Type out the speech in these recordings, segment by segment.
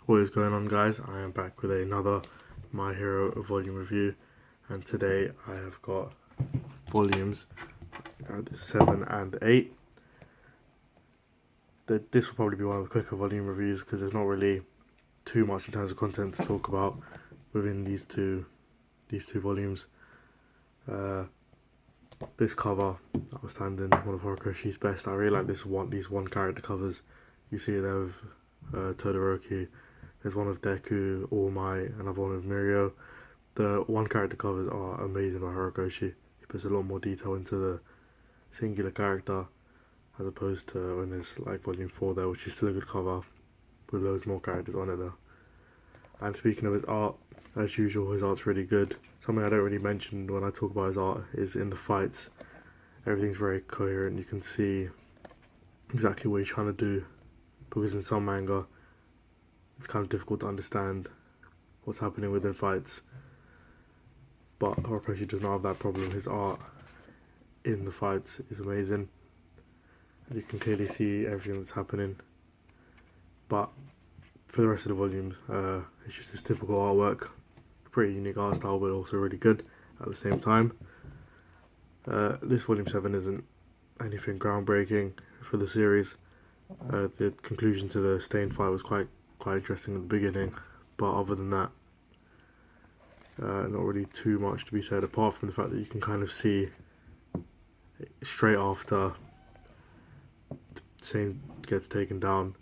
What is going on, guys? I am back with another My Hero volume review, and today I have got volumes 7 and 8. This will probably be one of the quicker volume reviews because there's not really too much in terms of content to talk about within these two volumes. This cover, outstanding, one of Horikoshi's best. I really like these one character covers. You see there with Todoroki. There's one of Deku, All Might, another one of Mirio. The one character covers are amazing by Horikoshi. He puts a lot more detail into the singular character as opposed to when there's like volume 4 there, which is still a good cover with loads more characters on it though. And speaking of his art, as usual, his art's really good. Something I don't really mention when I talk about his art is in the fights. Everything's very coherent. You can see exactly what he's trying to do, because in some manga it's kind of difficult to understand what's happening within fights. But Horikoshi does not have that problem. His art in the fights is amazing. And you can clearly see everything that's happening. But for the rest of the volumes, it's just this typical artwork. Pretty unique art style, but also really good at the same time. This volume 7 isn't anything groundbreaking for the series. The conclusion to the Stain fight was quite interesting at the beginning, but other than that, not really too much to be said, apart from the fact that you can kind of see straight after Stain gets taken down,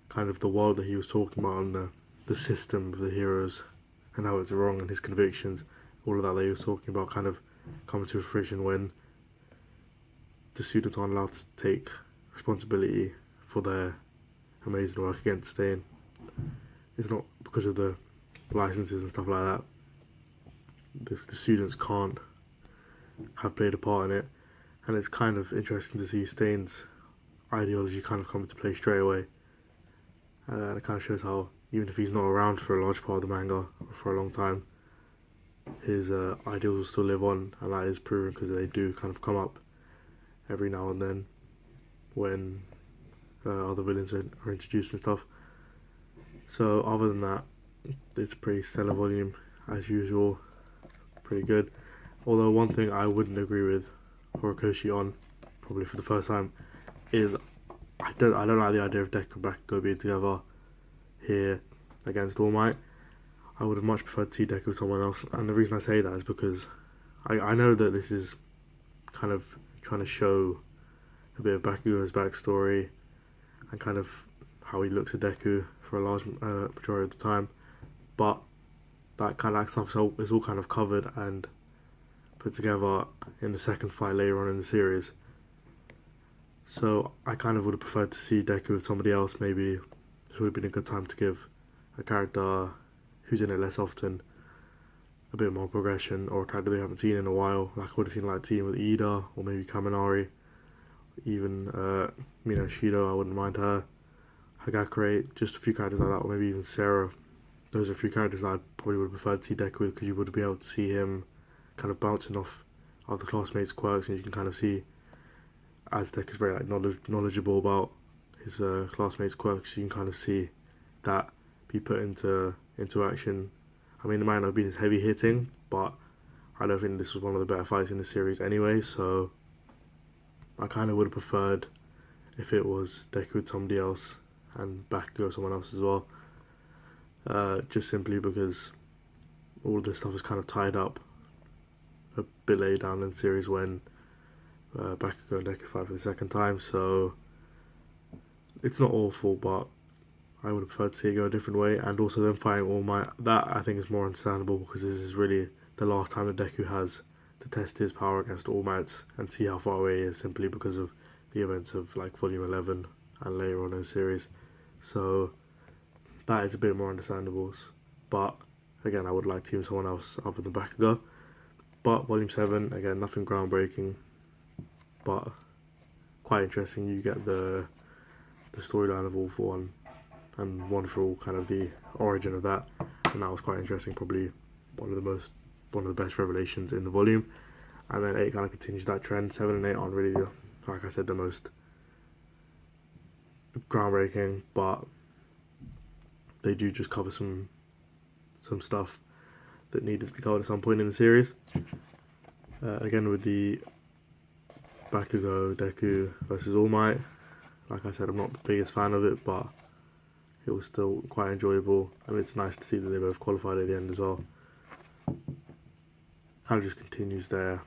kind of the world that he was talking about and the system of the heroes and how it's wrong and his convictions, all of that he was talking about kind of coming to fruition when the students aren't allowed to take responsibility for their amazing work against Stain. It's not because of the licenses and stuff like that. The students can't have played a part in it, and it's kind of interesting to see Stain's ideology kind of come into play straight away. And it kind of shows how, even if he's not around for a large part of the manga or for a long time, his ideals will still live on, and that is proven because they do kind of come up every now and then when other villains are introduced and stuff. So other than that, it's a pretty stellar volume as usual, pretty good. Although one thing I wouldn't agree with Horikoshi on, probably for the first time, is I don't like the idea of Deku and Bakugo being together here against All Might. I would have much preferred to see Deku with someone else, and the reason I say that is because I know that this is kind of trying to show a bit of Bakugo's backstory and kind of how he looks at Deku for a large majority of the time, but that kind of stuff is all kind of covered and put together in the second fight later on in the series. So I kind of would have preferred to see Deku with somebody else. Maybe this would have been a good time to give a character who's in it less often a bit more progression, or a character they haven't seen in a while. Like I would have seen like a team with Ida or maybe Kaminari, even Mina Shido. I wouldn't mind her. Hagakure, just a few characters like that, or maybe even Sarah. Those are a few characters that I probably would have preferred to see Deku with, because you would be able to see him kind of bouncing off other classmates' quirks, and you can kind of see, as Deku's very like knowledgeable about his classmates' quirks, you can kind of see that be put into action. I mean, it might not have been as heavy hitting, but I don't think this was one of the better fights in the series anyway, so I kind of would have preferred if it was Deku with somebody else and Bakugo someone else as well. Just simply because all of this stuff is kind of tied up a bit later down in the series when Bakugo and Deku fight for the second time, so it's not awful, but I would have preferred to see it go a different way. And also them fighting All Might, that I think is more understandable, because this is really the last time that Deku has to test his power against All Might and see how far away he is, simply because of the events of like volume 11 and later on in the series. So that is a bit more understandable, but again, I would like to see someone else other than Bakugo. But volume 7, again, nothing groundbreaking, but quite interesting. You get the storyline of All for One and One for All, kind of the origin of that, and that was quite interesting. Probably one of the best revelations in the volume. And then 8 kind of continues that trend. 7 and 8 aren't really, like I said, the most groundbreaking, but they do just cover some stuff that needed to be covered at some point in the series. Again, with the Bakugo Deku versus All Might, like I said, I'm not the biggest fan of it, but it was still quite enjoyable, and it's nice to see that they both qualified at the end as well. Kind of just continues their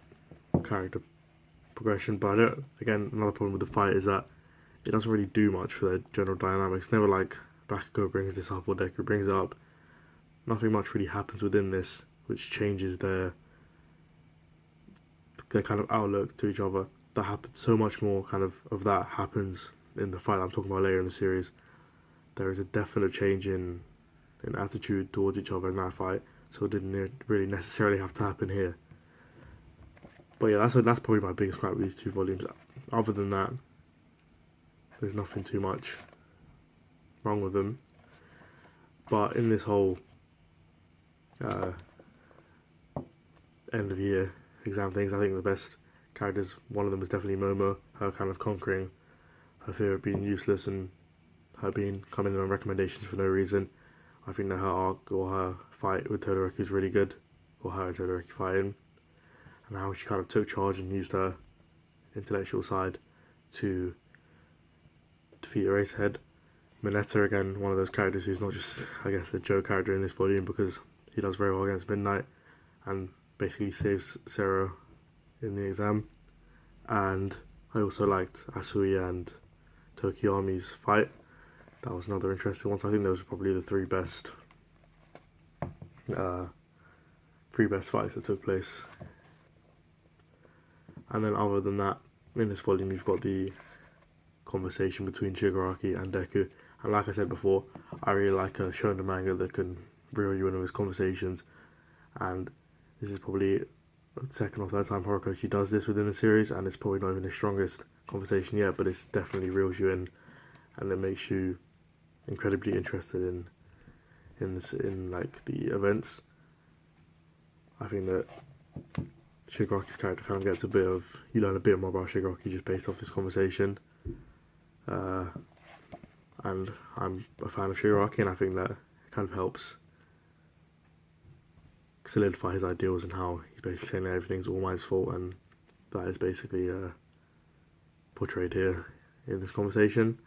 character progression, but again, another problem with the fight is that it doesn't really do much for their general dynamics. Never like Bakugo brings this up or Deku brings it up. Nothing much really happens within this, which changes their kind of outlook to each other. That happens so much more. Kind of that happens in the fight that I'm talking about later in the series. There is a definite change in attitude towards each other in that fight, so it didn't really necessarily have to happen here. But yeah, that's probably my biggest gripe with these two volumes. Other than that, there's nothing too much wrong with them. But in this whole end of year exam things, I think the best characters, one of them is definitely Momo, her kind of conquering her fear of being useless and her being coming in on recommendations for no reason. I think that her arc or her fight with Todoroki is really good, or her and Todoroki fighting, and how she kind of took charge and used her intellectual side to defeat Eraserhead. Mineta, again, one of those characters who's not just, I guess, a Joe character in this volume, because he does very well against Midnight and basically saves Zero in the exam. And I also liked Asuya and Tokiyami's fight. That was another interesting one. So I think those were probably the three best fights that took place. And then other than that, in this volume you've got the conversation between Shigaraki and Deku. And like I said before, I really like a shonen manga that can reel you into his conversations. And this is probably the second or third time Horikoshi does this within the series, and it's probably not even his strongest conversation yet, but it definitely reels you in, and it makes you incredibly interested in like the events. I think that Shigaraki's character kind of gets you learn a bit more about Shigaraki just based off this conversation. And I'm a fan of Shigaraki, and I think that kind of helps solidify his ideals and how he's basically saying that everything's All Might's fault, and that is basically portrayed here in this conversation.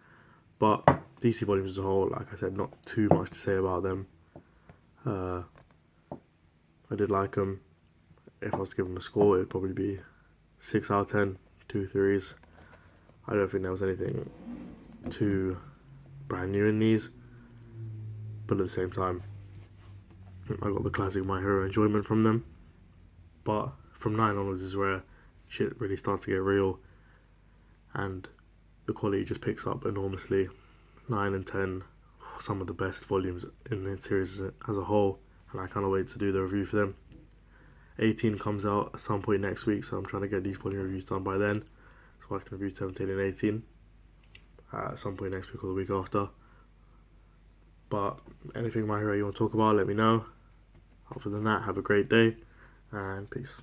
But DC volumes as a whole, like I said, not too much to say about them. I did like them. If I was to give them a score, it would probably be 6 out of 10, 2 threes. I don't think there was anything too brand new in these, but at the same time, I got the classic My Hero enjoyment from them. But from 9 onwards is where shit really starts to get real, and the quality just picks up enormously. 9 and 10, some of the best volumes in the series as a whole, and I can't wait to do the review for them. 18 comes out at some point next week, so I'm trying to get these volume reviews done by then, so I can review 17 and 18 at some point next week or the week after. But anything My Hero you want to talk about, let me know. Other than that, have a great day, and peace.